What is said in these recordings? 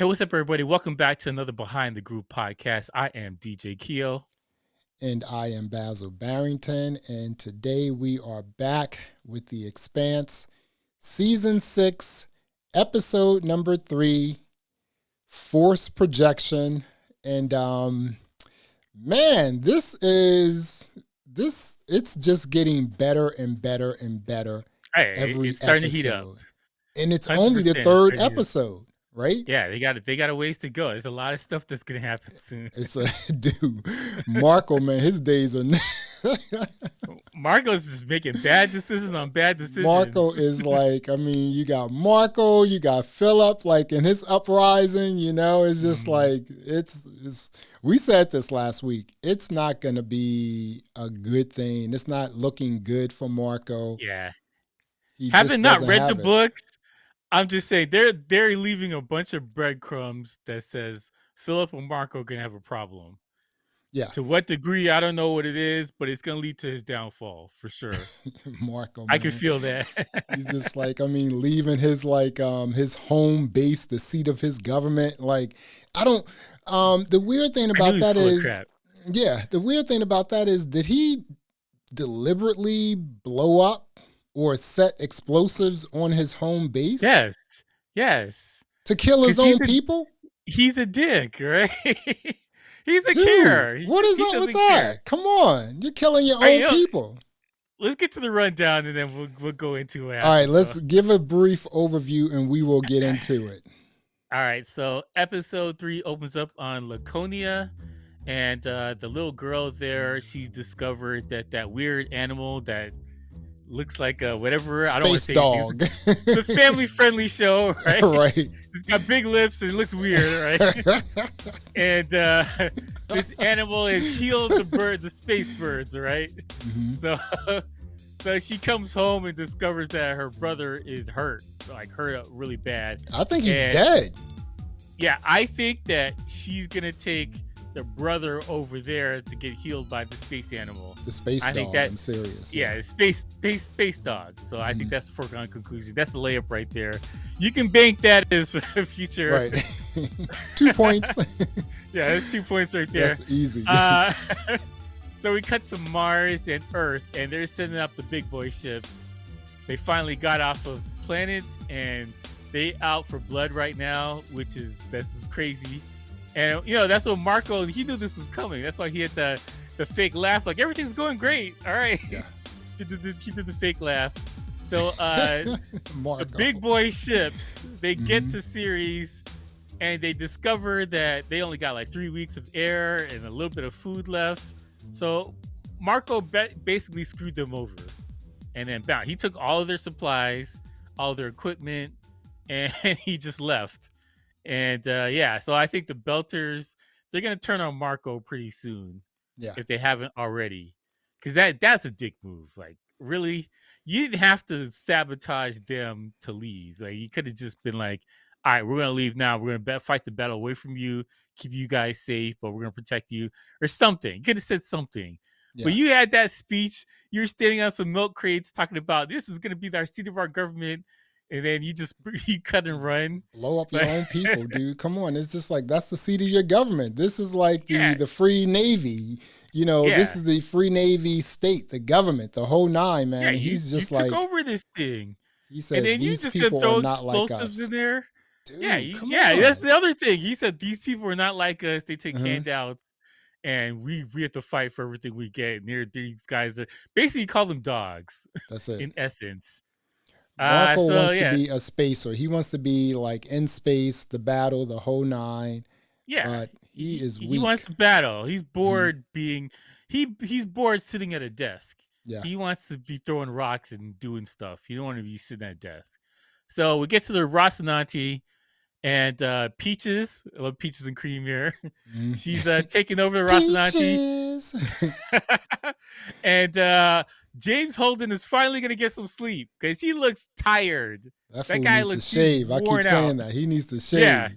Hey, what's up, everybody? Welcome back to another Behind the Groove podcast. I am DJ Keo. And I am Basil Barrington. And today we are back with the Expanse, Season 6, Episode number 3, Force Projection. And man, it's just getting better and better and better Hey, every it's starting episode. to heat up. And it's 100%. only the third episode. Right? Yeah, they got a ways to go. There's a lot of stuff that's gonna happen soon. Dude, Marco, man, his days are. Marco's just making bad decisions on bad decisions. Marco is like, I mean, you got Marco, you got Philip, like in his uprising, it's just like it's. We said this last week. It's not gonna be a good thing. It's not looking good for Marco. Yeah, he having not read the books. I'm just saying they're leaving a bunch of breadcrumbs that says Philip and Marco are gonna have a problem. Yeah. To what degree, I don't know what it is, but it's gonna lead to his downfall for sure. Marco, man. I can feel that. He's just like, I mean, leaving his his home base, the seat of his government. Like, I don't. The weird thing about that is, the weird thing about that is, did he deliberately blow up or set explosives on his home base? Yes. To kill his own people? He's a dick, right? He's a care. What is up with that? Come on. You're killing your own people. Let's get to the rundown and then we'll go into it. All right, let's give a brief overview and we will get into it. All right, so episode 3 opens up on Laconia. And the little girl there, she's discovered that weird animal that looks like whatever. Space I don't want to say dog. It's a family-friendly show, right? Right. It's got big lips and it looks weird, right? And this animal has healed the space birds, right? Mm-hmm. So she comes home and discovers that her brother is hurt really bad. I think he's dead. Yeah, I think that she's gonna take the brother over there to get healed by the space animal. The space dog, I'm serious. Yeah, space dog. So I think that's a foregone conclusion. That's the layup right there. You can bank that as a future. Right. 2 points. Yeah, that's 2 points right there. That's easy. So we cut to Mars and Earth, and they're sending up the big boy ships. They finally got off of planets, and they out for blood right now, this is crazy. And that's what Marco, he knew this was coming. That's why he had the fake laugh, like everything's going great. All right. Yeah. He did the fake laugh. So the big boy ships, they get to Ceres and they discover that they only got like 3 weeks of air and a little bit of food left. So Marco basically screwed them over. And then he took all of their supplies, all of their equipment, and he just left. And so I think the Belters, they're gonna turn on Marco pretty soon, if they haven't already, because that's a dick move. Like, really, you didn't have to sabotage them to leave. Like, you could have just been like, all right, we're gonna leave now. We're gonna fight the battle away from you, keep you guys safe, but we're gonna protect you or something. You could have said something. Yeah. But you had that speech. You're standing on some milk crates talking about this is gonna be our seat of our government. And then you cut and run. Blow up your own people, dude. Come on. It's just like, that's the seat of your government. This is like the free Navy. This is the free Navy state, the government, the whole nine, man. Yeah, he's just took over this thing. He said, and then these you just people throw are not like explosives us. In there. Dude, come on. on. That's the other thing. He said, these people are not like us. They take handouts. And we have to fight for everything we get. And these guys are basically, call them dogs. That's it. In essence. Marco wants to be a spacer. He wants to be like in space, the battle, the whole nine. Yeah. But he is weak. He wants to battle. He's bored being he's bored sitting at a desk. Yeah. He wants to be throwing rocks and doing stuff. He don't want to be sitting at a desk. So we get to the Rocinante and Peaches. I love Peaches and Cream here. She's taking over the Rocinante. And James Holden is finally going to get some sleep because he looks tired. That guy looks to shave. I keep saying that. He needs to shave. Yeah.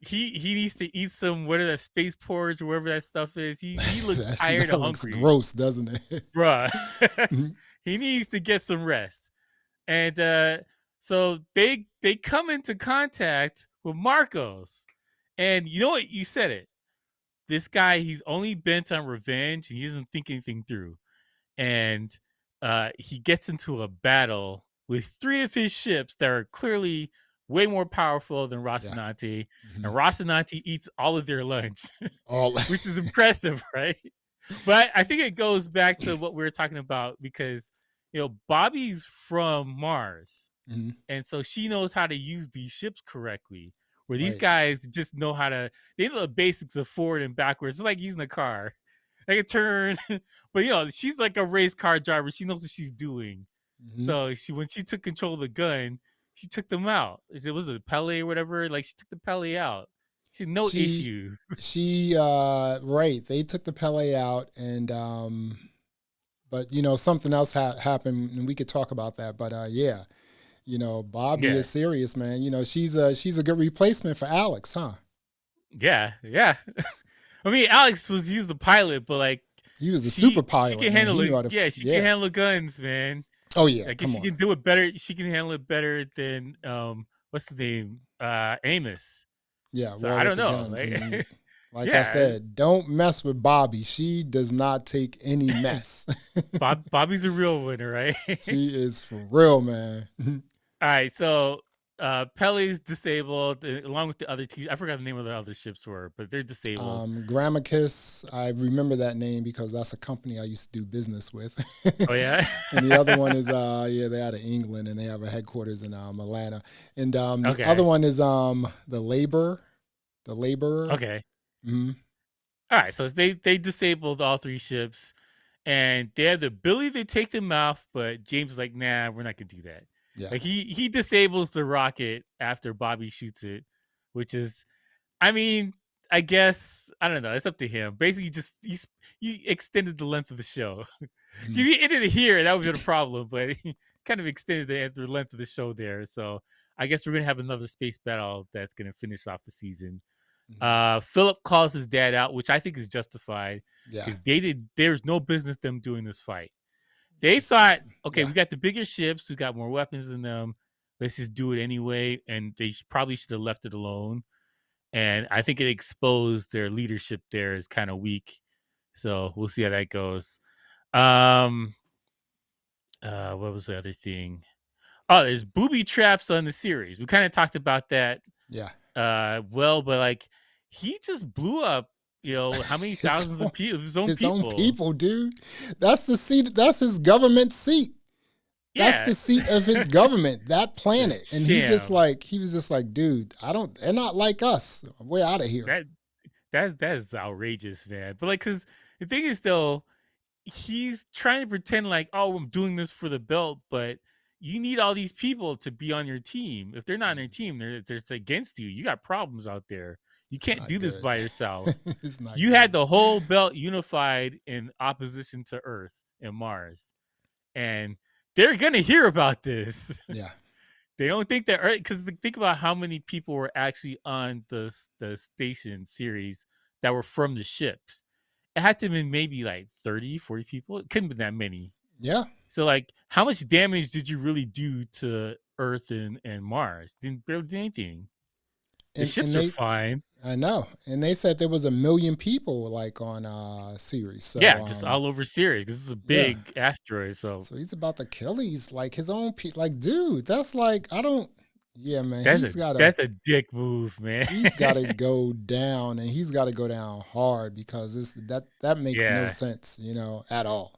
He needs to eat some, what is that, space porridge or whatever that stuff is. He looks tired and hungry. Looks gross, doesn't it? Bruh. He needs to get some rest. And so they come into contact with Marcos. And you know what? You said it. This guy, he's only bent on revenge. He doesn't think anything through. And he gets into a battle with 3 of his ships that are clearly way more powerful than Yeah. Rocinante. Mm-hmm. And Rocinante eats all of their lunch, All. which is impressive, right? But I think it goes back to what we were talking about because, Bobby's from Mars. Mm-hmm. And so she knows how to use these ships correctly. Where these Right. guys just know how to, they know the basics of forward and backwards. It's like using a car. They can turn, but she's like a race car driver. She knows what she's doing. Mm-hmm. So when she took control of the gun, she took them out. Was it Pele or whatever? Like she took the Pele out. She had no She issues. right. They took the Pele out, and but something else happened, and we could talk about that. But yeah, Bobby Yeah. is serious, man. She's a good replacement for Alex, huh? Yeah. I mean, Alex he was the pilot, but like he was a super pilot. She can man. handle He it. knew how to, She can handle the guns, man. Oh yeah, I guess come she on. can do it better. She can handle it better than what's the name? Amos. Yeah, So well, I with don't the know. guns. And like I Yeah. said, don't mess with Bobby. She does not take any mess. Bobby's a real winner, right? She is for real, man. All right, so Pele's disabled along with the other two. I forgot the name of the other ships were, but they're disabled. Grammacus, I remember that name because that's a company I used to do business with. Oh yeah. And the other one is they're out of England and they have a headquarters in Atlanta. And the Okay. other one is the Laborer. Okay. Mm-hmm. All right, so they disabled all 3 ships, and they have the ability to take them off, but James was like, "Nah, we're not gonna do that." Yeah. Like he disables the rocket after Bobby shoots it, which is, I mean, I guess I don't know. It's up to him. Basically, just you extended the length of the show. Mm-hmm. If you ended it here, that would have been a problem, but he kind of extended the length of the show there. So I guess we're gonna have another space battle that's gonna finish off the season. Philip calls his dad out, which I think is justified because there's no business them doing this fight. They thought, okay, we got the bigger ships, we got more weapons than them. Let's just do it anyway, and they probably should have left it alone. And I think it exposed their leadership there is kind of weak. So we'll see how that goes. What was the other thing? Oh, there's booby traps on the series. We kind of talked about that. Yeah. But like he just blew up, how many thousands of people, his own people, dude. That's the seat. That's his government seat. Yeah. That's the seat of his government, that planet. And he was just like, dude, they're not like us. We're out of here. That is outrageous, man. But like, cause the thing is though, he's trying to pretend like, oh, I'm doing this for the belt, but you need all these people to be on your team. If they're not on your team, they're against you. You got problems out there. You can't do this by yourself. You had the whole belt unified in opposition to Earth and Mars. And they're going to hear about this. Yeah. They don't think that, because think about how many people were actually on the station series that were from the ships. It had to have been maybe like 30, 40 people. It couldn't have been that many. Yeah. So like, how much damage did you really do to Earth and Mars? Didn't barely do anything. The ships are fine. I know. And they said there was 1 million people like on Ceres. So, yeah, just all over Ceres because it's a big asteroid. So he's about to kill his own people. Like, dude, that's like yeah, man. That's a dick move, man. He's got to go down, and he's got to go down hard because that makes no sense, at all.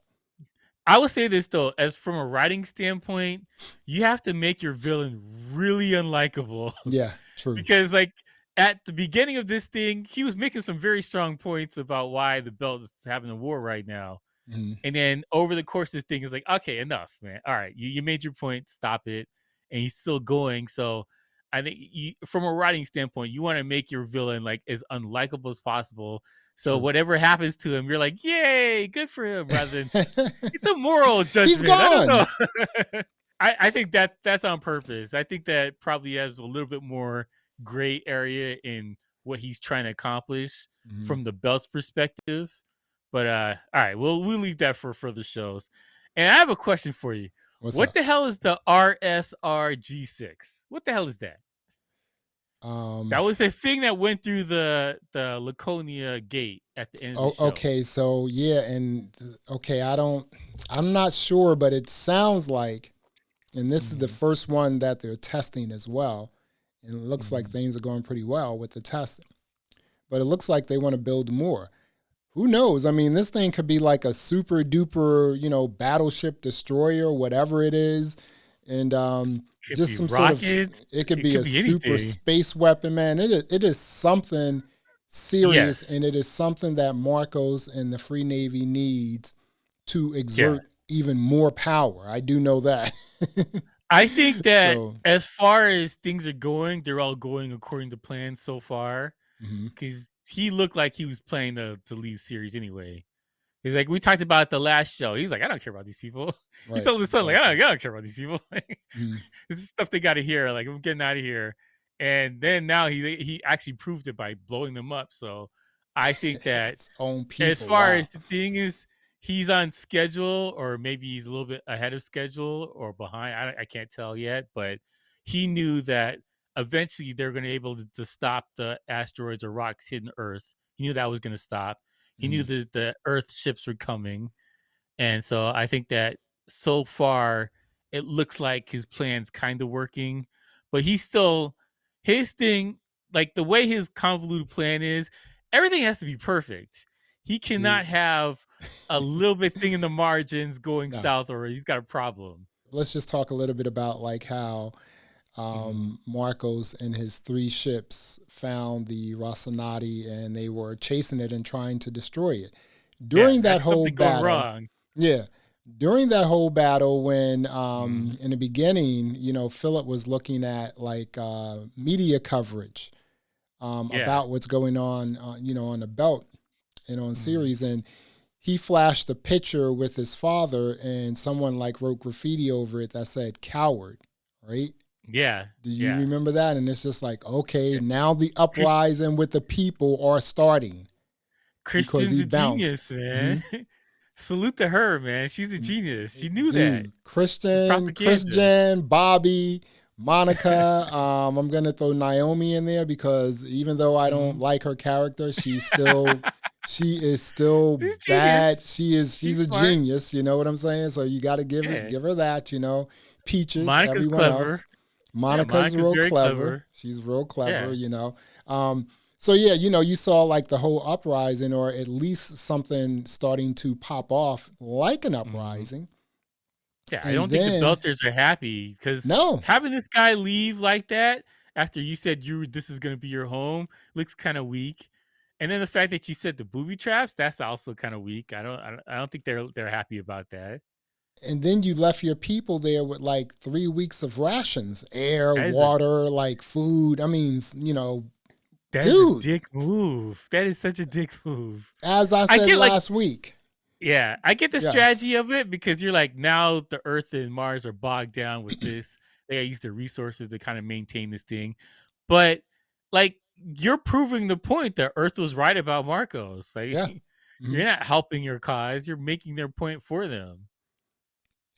I would say this though, as from a writing standpoint, you have to make your villain really unlikable. Yeah, true. Because like at the beginning of this thing, he was making some very strong points about why the belt is having a war right now. Mm-hmm. And then over the course of this thing, is like, okay, enough, man. All right, you made your point, stop it. And he's still going. So I think from a writing standpoint, you want to make your villain like as unlikable as possible. So whatever happens to him, you're like, yay, good for him, rather than it's a moral judgment. He's gone. I don't know. I think that's on purpose. I think that probably has a little bit more gray area in what he's trying to accomplish from the belt's perspective. But all right, we'll leave that for further shows. And I have a question for you. What the hell is the RSRG6? What the hell is that? Um, That was the thing that went through the Laconia gate at the end of the show. okay, so yeah, and okay, I'm not sure, but it sounds like, and this is the first one that they're testing as well, and it looks like things are going pretty well with the testing. But it looks like they want to build more. Who knows? I mean, this thing could be like a super duper, battleship destroyer, whatever it is, and just some rockets. sort of. It could be a super space weapon, man. It is something serious, and it is something that Marcos and the Free Navy needs to exert even more power. I do know that. I think that as far as things are going, they're all going according to plan so far. Because he looked like he was planning to leave series anyway. He's like, we talked about the last show. He's like, I don't care about these people. Right, he told his son, like, I don't care about these people. This is stuff they got to hear. Like, I'm getting out of here. And then now he actually proved it by blowing them up. So I think that own people, as far as the thing is, he's on schedule, or maybe he's a little bit ahead of schedule or behind. I can't tell yet, but he knew that eventually they're going to be able to stop the asteroids or rocks hitting Earth. He knew that was going to stop. He knew that the Earth ships were coming. And so I think that so far it looks like his plan's kind of working, but he's still, his thing, like the way his convoluted plan is, everything has to be perfect. He cannot have a little bit thing in the margins going south, or he's got a problem. Let's just talk a little bit about like how Marcos and his 3 ships found the Rocinante, and they were chasing it and trying to destroy it. During that whole battle, during that whole battle, when in the beginning, Philip was looking at like media coverage about what's going on, on the belt and on series, and he flashed a picture with his father, and someone like wrote graffiti over it that said "coward," right? Yeah. Do you remember that? And it's just like, okay, now the uprising with the people are starting. Christian's a genius, man. Salute to her, man. She's a genius. She knew that. Christian, Bobby, Monica. I'm gonna throw Naomi in there because even though I don't like her character, she's still bad. She's a genius. You know what I'm saying? So you got to give her that. Peaches, Monica's everyone clever. else. Monica's real clever. She's real clever, So yeah, you saw like the whole uprising, or at least something starting to pop off like an uprising. Yeah, I don't think the Belters are happy because having this guy leave like that after you said this is going to be your home looks kind of weak. And then the fact that you said the booby traps, that's also kind of weak. I don't think they're happy about that. And then you left your people there with like 3 weeks of rations, air, water, like food. I mean, that is a dick move. That is such a dick move. As I said last week. Yeah, I get the strategy of it because you're like, now the Earth and Mars are bogged down with this. They gotta use their resources to kind of maintain this thing. But like, you're proving the point that Earth was right about Marcos. Like, you're not helping your cause. You're making their point for them.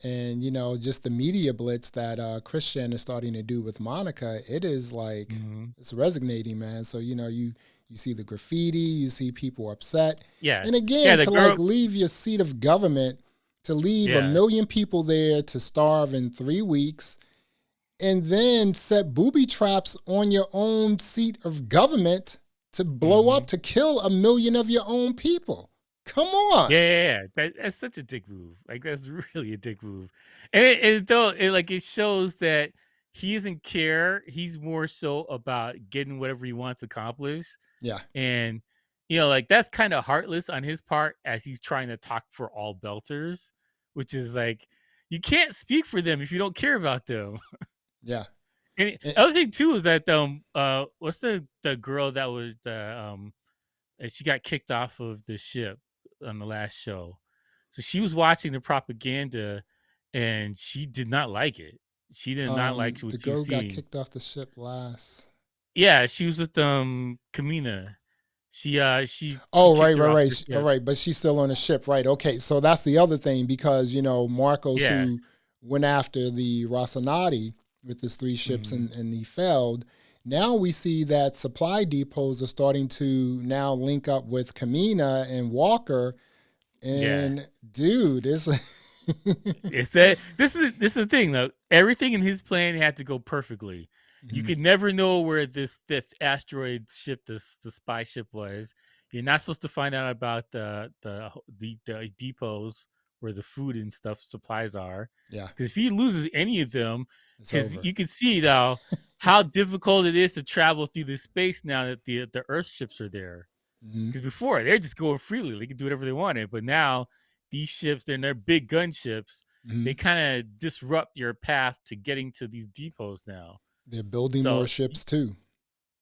And, just the media blitz that Christian is starting to do with Monica, it is like, it's resonating, man. So, you see the graffiti, you see people upset. Yeah. And again, like leave your seat of government, to leave 1 million people there to starve in 3 weeks, and then set booby traps on your own seat of government to blow up, to kill 1 million of your own people. Come on. Yeah. That's such a dick move. Like, that's really a dick move. And it shows that he doesn't care. He's more so about getting whatever he wants accomplished. Yeah. And, like, that's kind of heartless on his part as he's trying to talk for all Belters, which is like, you can't speak for them if you don't care about them. Yeah. And the other thing too is that what's the girl that was she got kicked off of the ship on the last show. So she was watching the propaganda and she did not like it. She did not like what the she girl seen. got kicked off the ship last. Yeah, she was with Kamina. She right. All right, but she's still on the ship, right? Okay, so that's the other thing because Marcos, who went after the Rocinante with his 3 ships and he failed. now we see that supply depots are starting to now link up with Kamina and Walker. And dude, it's that this is the thing though. Everything in his plan had to go perfectly. You could never know where this asteroid ship, the spy ship was. You're not supposed to find out about the depots where the food and stuff supplies are. Yeah. Because if he loses any of them, because you can see now how difficult it is to travel through the space now that the Earth ships are there. Because before they're just going freely, they could do whatever they wanted. But now these ships, they're big gun ships. They kind of disrupt your path to getting to these depots now. They're building more ships too.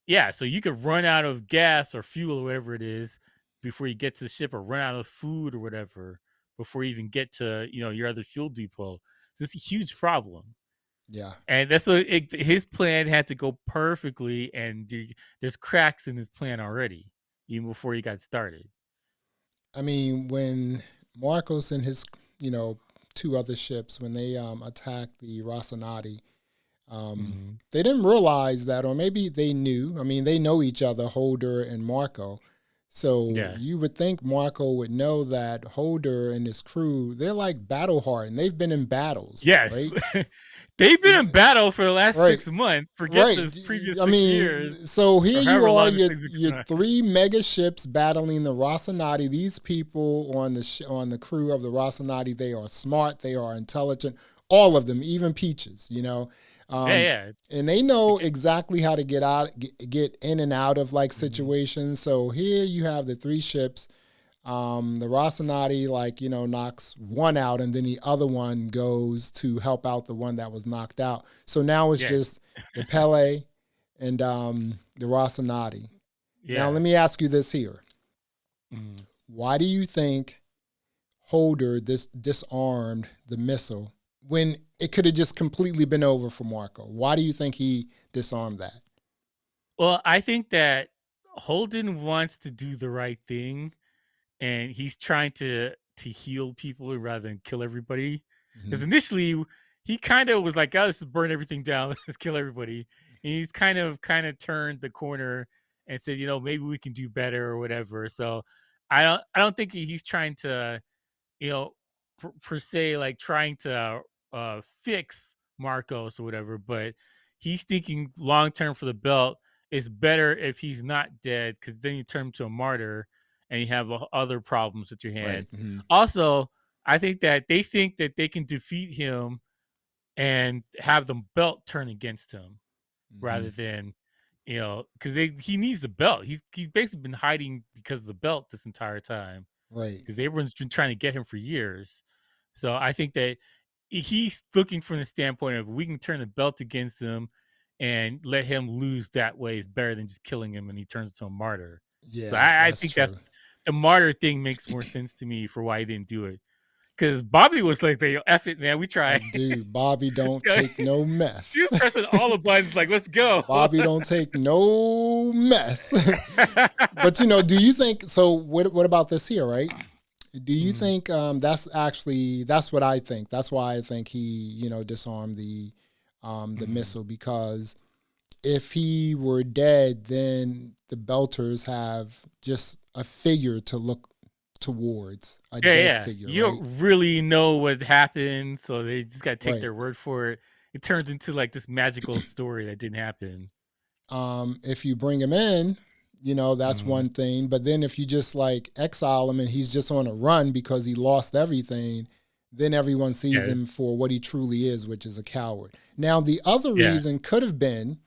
Yeah, so you could run out of gas or fuel or whatever it is before you get to the ship, or run out of food or whatever before you even get to your other fuel depot. So it's a huge problem. Yeah, and that's what his plan had to go perfectly, and there's cracks in his plan already, even before he got started. I mean, when Marcos and his two other ships, when they attacked the Rocinante, they didn't realize that, or maybe they knew. I mean, they know each other, Holder and Marco. So you would think Marco would know that Holder and his crew, they're like battle hardened. They've been in battles. Yes. Right? They've been in battle for the last 6 months. Forget the previous 6 years. So here you are, your 3 mega ships battling the Rocinante. These people on the crew of the Rocinante, they are smart, they are intelligent. All of them, even Peaches, and they know exactly how to get in and out of situations. So here you have the 3 ships. The Rocinante knocks one out, and then the other one goes to help out the one that was knocked out. So now it's just the Pele and the Rocinante. Now let me ask you this here: why do you think Holder disarmed the missile when it could have just completely been over for Marco? Why do you think he disarmed that? Well, I think that Holden wants to do the right thing, and he's trying to heal people rather than kill everybody. Because initially he kind of was like, "Oh, let's burn everything down, let's kill everybody." And he's kind of turned the corner and said, maybe we can do better or whatever. So I don't think he's trying to, per se, trying to fix Marcos or whatever, but he's thinking long term for the belt. It's better if he's not dead, because then you turn him to a martyr and you have other problems with your hand. Right. Also, I think that they think that they can defeat him and have the belt turn against him rather than, because he needs the belt. He's basically been hiding because of the belt this entire time. Right. Because everyone's been trying to get him for years. So I think that he's looking from the standpoint of, we can turn the belt against him and let him lose that way is better than just killing him and he turns into a martyr. Yeah, so I think that's the martyr thing makes more sense to me for why he didn't do it. Because Bobby was like, F it, man, we tried. Dude, Bobby don't take no mess. He was pressing all the buttons like, let's go. Bobby don't take no mess. But, do you think, so what about this here, right? Do you think that's what I think. That's why I think he, disarmed the missile, because if he were dead, then the Belters have just a figure to look towards, a dead figure. You don't really know what happened, so they just got to take their word for it. It turns into this magical story that didn't happen. If you bring him in, that's one thing. But then if you just exile him and he's just on a run because he lost everything, then everyone sees him for what he truly is, which is a coward. Now, the other reason could have been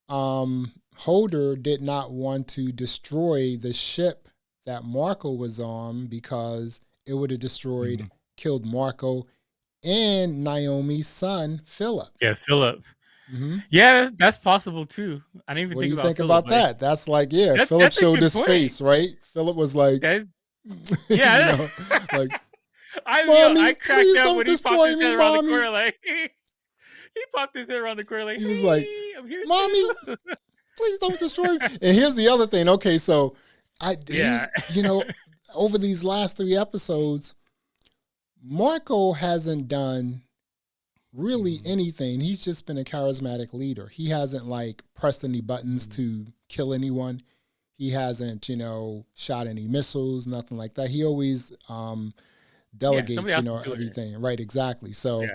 Holder did not want to destroy the ship that Marco was on, because it would have destroyed, killed Marco and Naomi's son, Philip. Yeah, Philip. Yeah, that's possible too. I didn't even think about Philip. What do you think about that? That's Philip showed his face, right? Philip was like, yeah, Mommy, I cracked up when he popped his head around Mommy. the corner, he popped his head around the corner, he was like, I'm here, Mommy, please don't destroy me. And here's the other thing. Okay, so over these last 3 episodes, Marco hasn't done really anything. He's just been a charismatic leader. He hasn't like pressed any buttons to kill anyone. He hasn't, shot any missiles, nothing like that. He always delegates, everything. Right, exactly. So,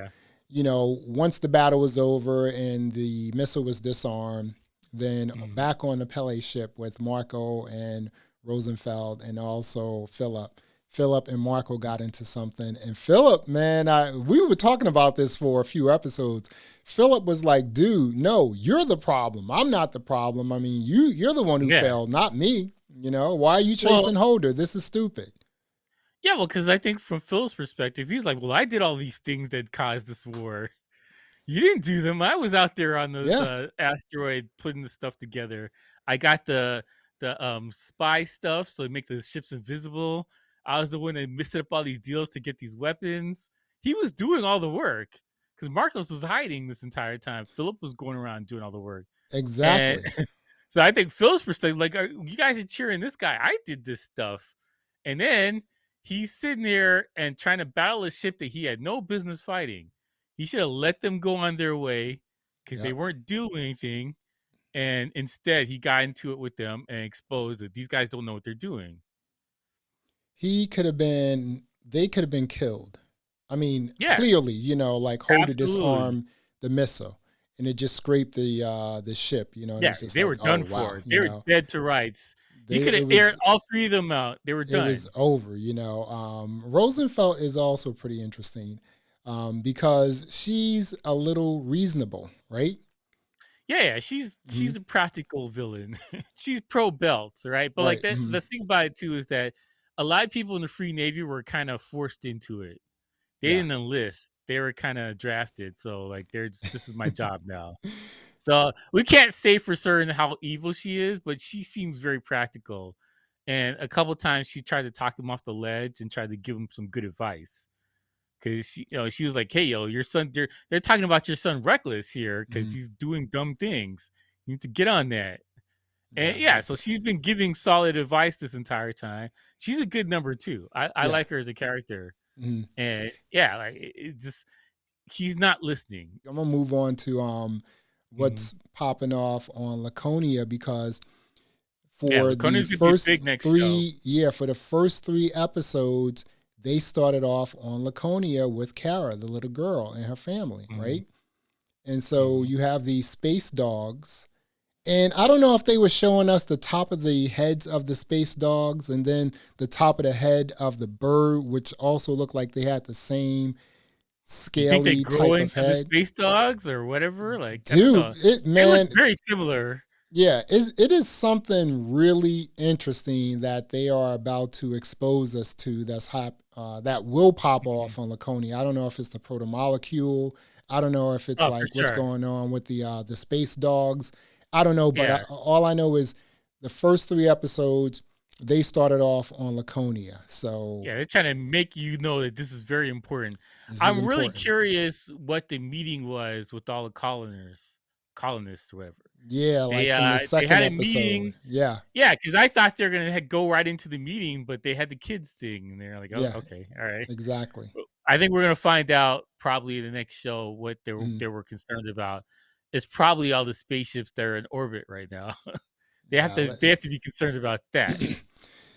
once the battle was over and the missile was disarmed, then back on the Pele ship with Marco and Rosenfeld and also Philip. Philip and Marco got into something. And Philip, man, we were talking about this for a few episodes. Philip was like, dude, no, you're the problem. I'm not the problem. I mean, you're the one who failed, not me. Why are you chasing Holder? This is stupid. Yeah, well, because I think from Phil's perspective, he's like, well, I did all these things that caused this war. You didn't do them. I was out there on the asteroid putting the stuff together. I got the spy stuff, so they make the ships invisible. I was the one that set up all these deals to get these weapons. He was doing all the work because Marcos was hiding this entire time. Philip was going around doing all the work. Exactly. And so I think Phil's perspective, like, you guys are cheering this guy. I did this stuff. And then he's sitting there and trying to battle a ship that he had no business fighting. He should have let them go on their way because they weren't doing anything. And instead, he got into it with them and exposed that these guys don't know what they're doing. They could have been killed. I mean, clearly, like Holder disarmed the missile and it just scraped the ship, they were done for. They were dead to rights. You could have aired all three of them out. They were done. It was over, Rosenfeld is also pretty interesting because she's a little reasonable, right? Yeah, she's a practical villain. She's pro belts, right? But like the thing about it too is that a lot of people in the Free Navy were kind of forced into it. They didn't enlist; they were kind of drafted. So like, this is my job now. So we can't say for certain how evil she is, but she seems very practical. And a couple times she tried to talk him off the ledge and tried to give him some good advice. Because she was like, "Hey, your son, they're talking about your son Reckless here because he's doing dumb things. You need to get on that." And so she's been giving solid advice this entire time. She's a good number two. I like her as a character. And like it just, he's not listening. I'm gonna move on to what's popping off on Laconia because for the first three episodes, they started off on Laconia with Kara, the little girl, and her family, right? And so you have these space dogs. And I don't know if they were showing us the top of the heads of the space dogs and then the top of the head of the bird, which also looked like they had the same scaly type of head. The space dogs or whatever? Like, dude, it look very similar. Yeah, it is something really interesting that they are about to expose us to that will pop off on Laconia. I don't know if it's the proto-molecule. I don't know if it's what's going on with the space dogs. I don't know, but all I know is the first three episodes, they started off on Laconia. So they're trying to make you know that this is very important. I'm really curious what the meeting was with all the colonists or whatever. Yeah, from the second episode. Meeting. Yeah, because I thought they were gonna go right into the meeting, but they had the kids thing, and they're like, okay, all right, exactly. I think we're gonna find out probably in the next show what they were concerned about. It's probably all the spaceships that are in orbit right now. They have to be concerned about that.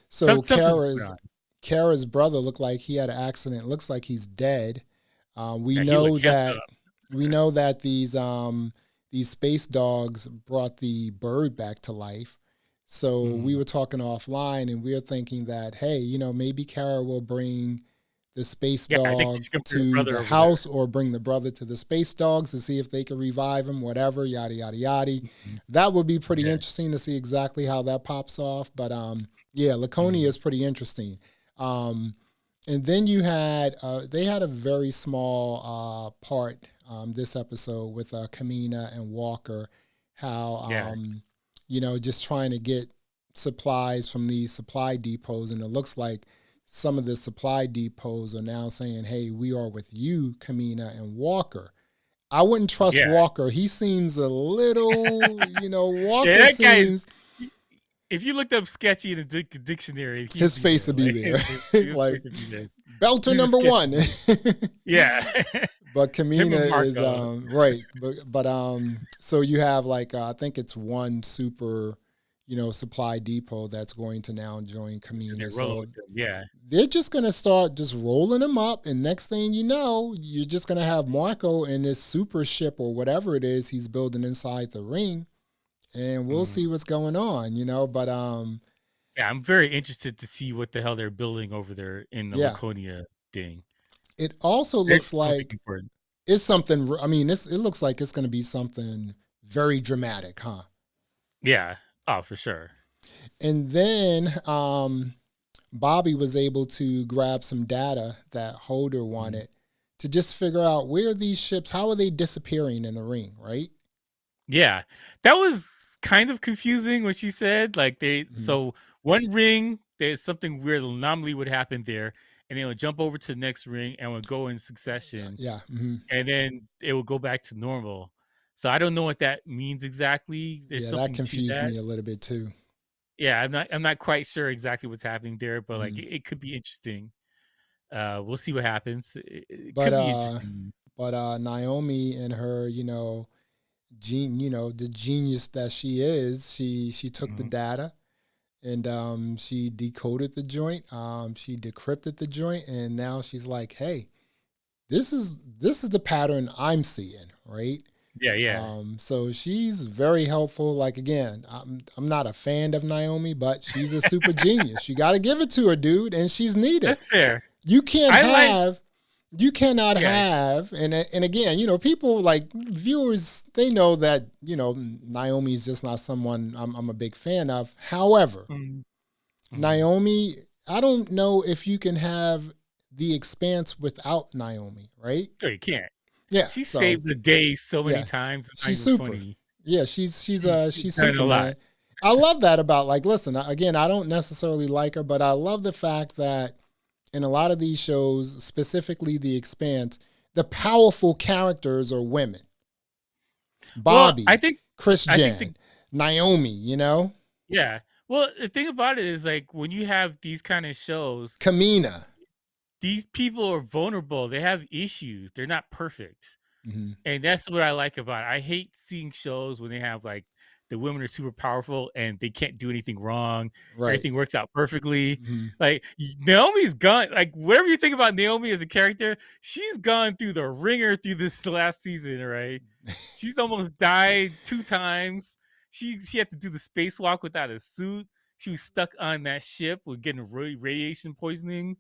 So Kara's brother looked like he had an accident. Looks like he's dead. We know that these space dogs brought the bird back to life. So we were talking offline, and we were thinking that, hey, maybe Kara will bring the space dog to the house or bring the brother to the space dogs to see if they can revive him, whatever, yada, yada, yada. That would be pretty interesting to see exactly how that pops off. But Laconia is pretty interesting. And then you had, they had a very small part this episode with Kamina and Walker, how, just trying to get supplies from these supply depots. And it looks like some of the supply depots are now saying, hey, we are with you, Kamina and Walker. I wouldn't trust Walker. He seems a little, Walker seems... If you looked up sketchy in the dictionary, his face would be there. Like, Belter number one. But Him and Kamina is Marco. right, but so you have like I think it's one super, supply depot that's going to now join So they're Kamina. rolling So with them. Yeah. they're just gonna start just rolling them up, and next thing you know, you're just gonna have Marco in this super ship or whatever it is he's building inside the ring, and we'll Mhm. see what's going on, But Yeah, I'm very interested to see what the hell they're building over there in the yeah, Laconia thing. it also There's looks something like important. it's something. I mean, it looks like it's gonna be something very dramatic, huh? Yeah. Oh, for sure. And then Bobby was able to grab some data that Holder Mhm. wanted to just figure out where these ships, how are they disappearing in the ring, right? Yeah. That was kind of confusing what she said. Like Mhm. so one ring, there's something weird anomaly would happen there, and they would jump over to the next ring and would go in succession, Yeah. Hmm. and then it will go back to normal. So I don't know what that means exactly. There's Yeah, that something to confused that. me a little bit too. Yeah, I'm not quite sure exactly what's happening there, but like Mhm. it could be interesting. We'll see what happens. It But could be interesting. Naomi and her, the genius that she is, she took the Mhm. data and she decoded the joint, she decrypted the joint, and now she's like, hey, this is the pattern I'm seeing, right? Yeah, yeah. So she's very helpful. Like again, I'm not a fan of Naomi, but she's a super genius. You got to give it to her, dude, and she's needed. That's fair. You can't I like have, you cannot yeah. have, and again, people like viewers, they know that Naomi is just not someone I'm a big fan of. However, Mhm, mhm. Naomi, I don't know if you can have the Expanse without Naomi, right? No, you can't. Yeah. She So saved the day so many yeah, times, it's not she's even super. funny. Yeah, she's she's She's uh she's she's done a lot. Superman. I love that about like listen, again, I don't necessarily like her, but I love the fact that in a lot of these shows, specifically The Expanse, the powerful characters are women. Well, I Bobby, think Chris I think the Jen, Naomi. yeah. Well, the thing about it is, like, when you have these kind of shows, Kamina. these people are vulnerable, they have issues, they're not perfect. Hmm. And that's what I like about it. I hate seeing shows when they have like the women are super powerful and they can't do anything wrong. Right. Everything works out perfectly. Hmm. Like Naomi's gone. Like whatever you think about Naomi as a character, she's gone through the ringer through this last season. Right? She's almost died 2 times. She had to do the spacewalk without a suit. She was stuck on that ship with getting radiation poisoning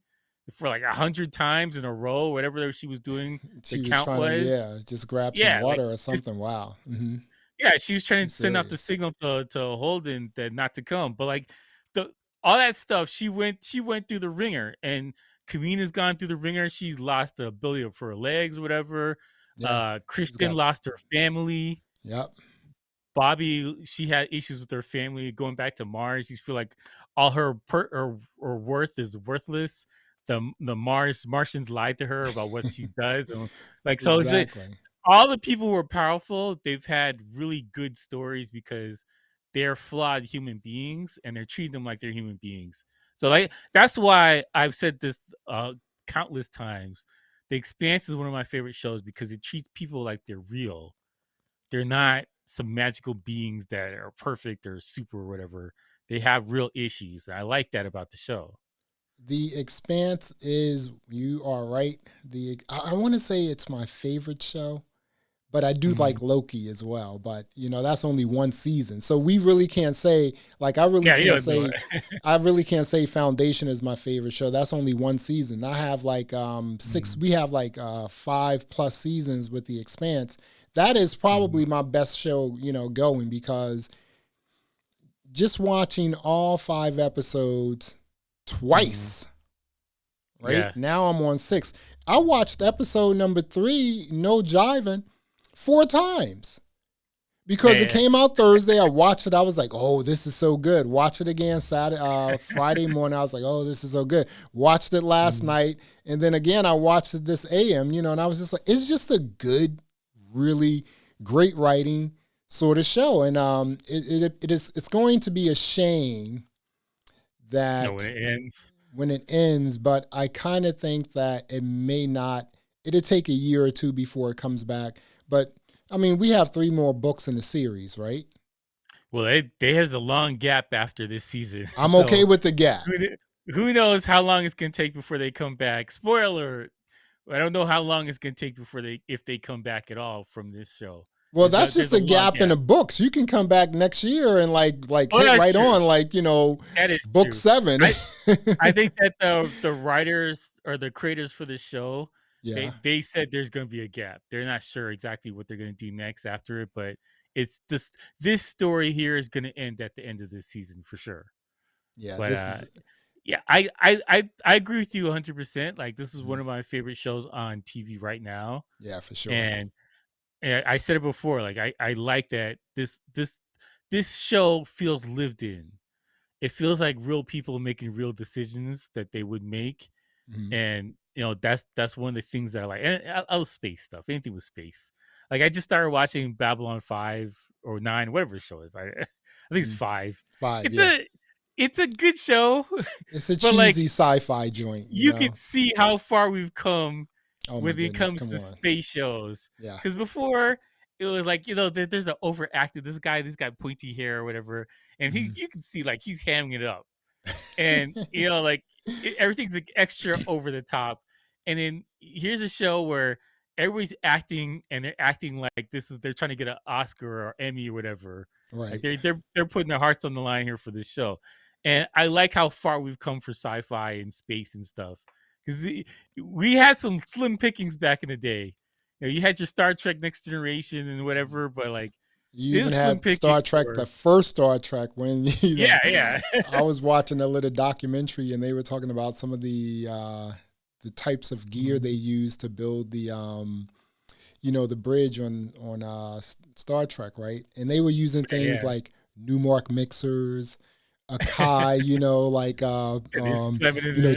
for like 100 times in a row. Whatever she was doing, the She was count trying to, was. yeah, just grab some Yeah, like water or just something. Wow. Hmm. yeah, she was trying She's to send out the serious. signal to Holden that not to come. But like the all that stuff, she went through the ringer, and Kamina's gone through the ringer. She's lost the ability of her legs, whatever. Yeah. She's Christian got, lost her family. yep. Bobby, she had issues with her family going back to Mars. She feel like all her worth is worthless. The Martians lied to her about what she does, and like so. It's like, Exactly. all the people who are powerful, they've had really good stories because they're flawed human beings and they're treating them like they're human beings. So like that's why I've said this countless times. The Expanse is one of my favorite shows because it treats people like they're real. They're not some magical beings that are perfect or super or whatever. They have real issues. And I like that about the show. The Expanse is, you are right. I want to say it's my favorite show, but I do Mhm. like Loki as well. But that's only one season, so we really can't say. Like I really Yeah, you can't don't know say. it. I really can't say Foundation is my favorite show. That's only one season. I have like six. Mhm. We have like 5+ seasons with The Expanse. That is Mhm. probably my best show, going because just watching all 5 episodes Mhm. twice. Right Yeah. now, I'm on 6. I watched episode number 3, no jiving, 4 times because it Yeah. came out Thursday. I watched it. I was like, "Oh, this is so good." Watch it again Saturday, Friday morning. I was like, "Oh, this is so good." Watched it last Mhm. night, and then again, I watched it this AM. And I was just like, "It's just a good, really great writing sort of show." And it's going to be a shame No, when that it ends. when it ends, but I kind of think that it may not it'll take a year or two before it comes back. But I mean, we have 3 more books in the series, right? Well, they has a long gap after this season. I'm So okay with the gap. who knows how long it's gonna take before they come back? Spoiler: I don't know how long it's gonna take before if they come back at all from this show. Well, that's just There's a a long gap in the books. You can come back next year and like hit right true. on, like, That is book true. 7. I think that the writers or the creators for the show, Yeah. they said there's going to be a gap. They're not sure exactly what they're going to do next after it, but it's this story here is going to end at the end of this season for sure. Yeah, But this is yeah, I agree with you 100%. Like, this is mhm. one of my favorite shows on TV right now, Yeah, for sure. and I said it before. Like, I like that this show feels lived in. It feels like real people making real decisions that they would make, Mhm. and that's one of the things that I like. And I love space stuff, anything with space. Like, I just started watching Babylon 5 or 9, whatever the show is. I think it's 5. 5, It's yeah. a good show, It's a but like, cheesy sci-fi joint, you can see how far we've come Oh my when it goodness, comes come to on. space shows. Yeah. Because before, it was like, there's an overacted this guy, pointy hair or whatever, and Mhm. you can see like he's hamming it up, and like everything's like extra over the top. And then here's a show where everybody's acting, and they're acting like they're trying to get an Oscar or Emmy or whatever. Like, Right. they're putting their hearts on the line here for this show. And I like how far we've come for sci-fi and space and stuff, because we had some slim pickings back in the day. You had your Star Trek Next Generation and whatever, but like, You it even was slim had Star pickings Trek, the first Star Trek, when yeah. I was watching a little documentary and they were talking about some of the types of gear they use to build the the bridge on Star Trek, right? And they were using things Yeah. like Newmark mixers, Akai,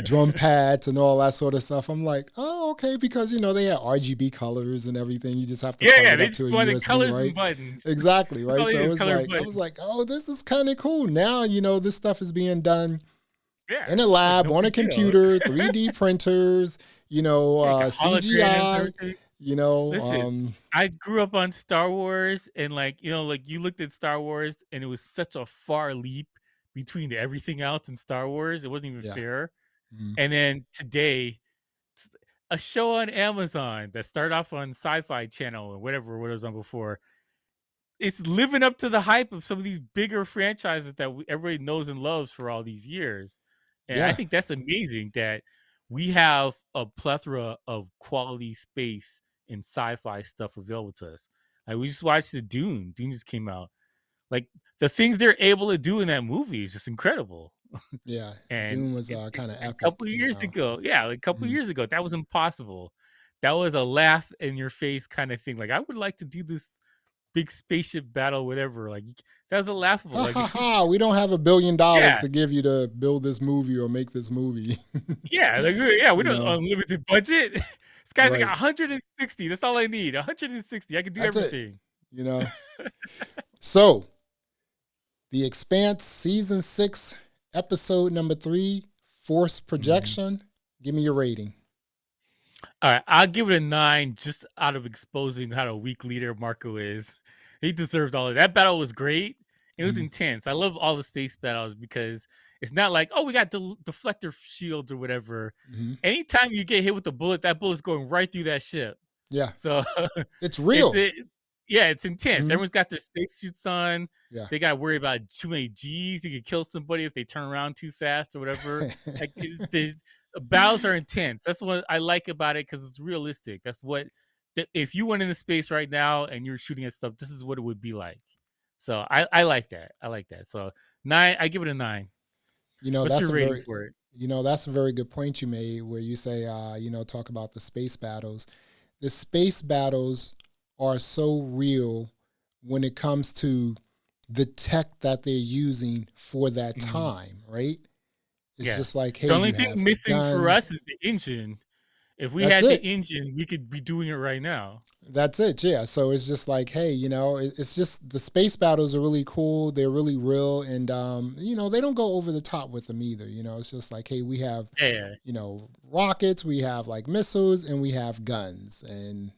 drum pads and all that sort of stuff. I'm like, oh, okay, because they had RGB colors and everything. You just have to plug it They up to just a wanted USB, colors right? and buttons. Exactly, right. So it was like, I buttons. was like, oh, this is kind of cool. Now, this stuff is being done in a Like, lab, no on a big deal. computer, 3D printers, Like CGI, Listen, I grew up on Star Wars, and like you looked at Star Wars, and it was such a far leap between everything else in Star Wars. It wasn't even yeah. fair. Mhm. And then today, a show on Amazon that started off on Sci-Fi Channel or whatever what it was on before, it's living up to the hype of some of these bigger franchises that everybody knows and loves for all these years. And I Yeah. think that's amazing that we have a plethora of quality space and sci-fi stuff available to us. Like, we just watched the Dune. Dune just came out. Like, the things they're able to do in that movie is just incredible. Yeah. And Dune was kind of a epic, couple of years ago, like a couple of Mhm. years ago, that was impossible. That was a laugh in your face kind of thing. Like, I would like to do this big spaceship battle, whatever. Like, that was a laughable. Ha Like, ha ha! We don't have $1 billion yeah, to give you to build this movie or make this movie. we you don't know, unlimited budget. This guy's like right? 160. That's all I need. 160. I can do That's it. everything. So, The Expanse season 6, episode number 3, Forced Projection. Give me your rating. All right, I'll give it a 9 just out of exposing how a weak leader Marco is. He deserved all of that. Battle was great. It was intense. I love all the space battles because it's not like, oh, we got deflector shields or whatever. Anytime you get hit with a bullet, that bullet's going right through that ship. Yeah. So it's real. It's intense. Everyone's got their spacesuits on. Yeah. They got to worry about too many G's. You could kill somebody if they turn around too fast or whatever. Like, the battles are intense. That's what I like about it, because it's realistic. That's what if you went into space right now and you're shooting at stuff, this is what it would be like. So I like that. I like that. So 9, I give it a 9. What's your rating for it? That's a very good point you made, where you say, talk about the space battles. The space battles are so real when it comes to the tech that they're using for that time, right? It's just like, hey, the only thing missing for us is the engine. If we That's had the it. engine, we could be doing it right now. That's it. Yeah. So it's just like, hey, it's just the space battles are really cool. They're really real. And, they don't go over the top with them either. It's just like, hey, we have, Yeah. rockets, we have like missiles, and we have guns. And,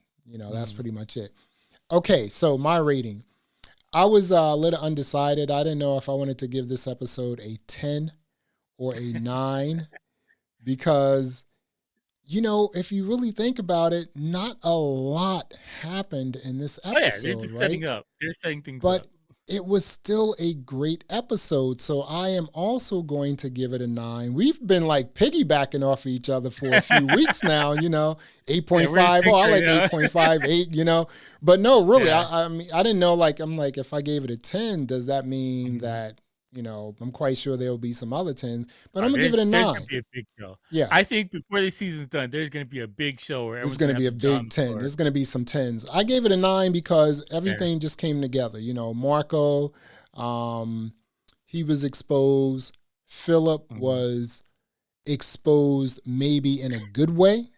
that's pretty much it. Okay. So my rating, I was a little undecided. I didn't know if I wanted to give this episode a 10 or a 9 because if you really think about it, not a lot happened in this Oh yeah, they're episode, just right? setting up. They're setting things But up. it was still a great episode. So I am also going to give it a 9. We've been like piggybacking off of each other for a few weeks now, 8.5. Yeah, Oh, I like 8.5, 8, But no, really, yeah. I mean, I didn't know, like, I'm like, if I gave it a 10, does that mean that, I'm quite sure there'll be some other 10s, but I'm going to give it a 9. There's going to be a big show. Yeah. I think before the season's done, there's going to be a big show where It's everyone's going going to be a big 10. There's going to be some 10s. I gave it a 9 because everything just came together. Marco, he was exposed. Philip was exposed maybe in a good way.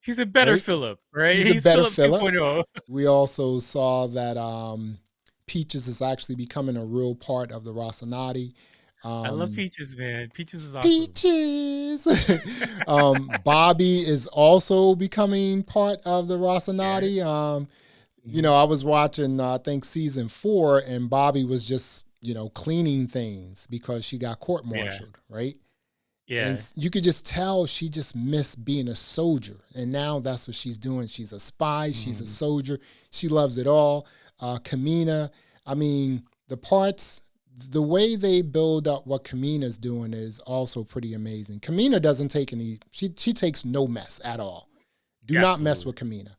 He's a better Philip, right? He's a better Philip. 2.0. We also saw that Peaches is actually becoming a real part of the Rocinante. I love Peaches, man. Peaches is awesome. Peaches. Bobby is also becoming part of the Rocinante. I was watching, I think, season 4, and Bobby was just, cleaning things because she got court-martialed, right? Yeah. And you could just tell she just missed being a soldier. And now that's what she's doing. She's a spy. She's a soldier. She loves it all. Kamina, I mean, the way they build up what Kamina's doing is also pretty amazing. Kamina doesn't take she takes no mess at all. Do not mess with Kamina.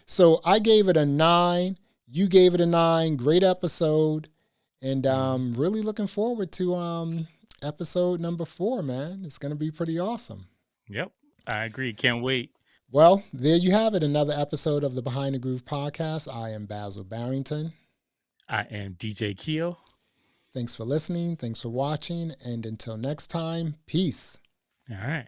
So I gave it a 9. You gave it a 9. Great episode. And really looking forward to episode number 4, man. It's going to be pretty awesome. Yep. I agree. Can't wait. Well, there you have it. Another episode of the Behind the Groove podcast. I am Basil Barrington. I am DJ Keo. Thanks for listening. Thanks for watching. And until next time, peace. All right.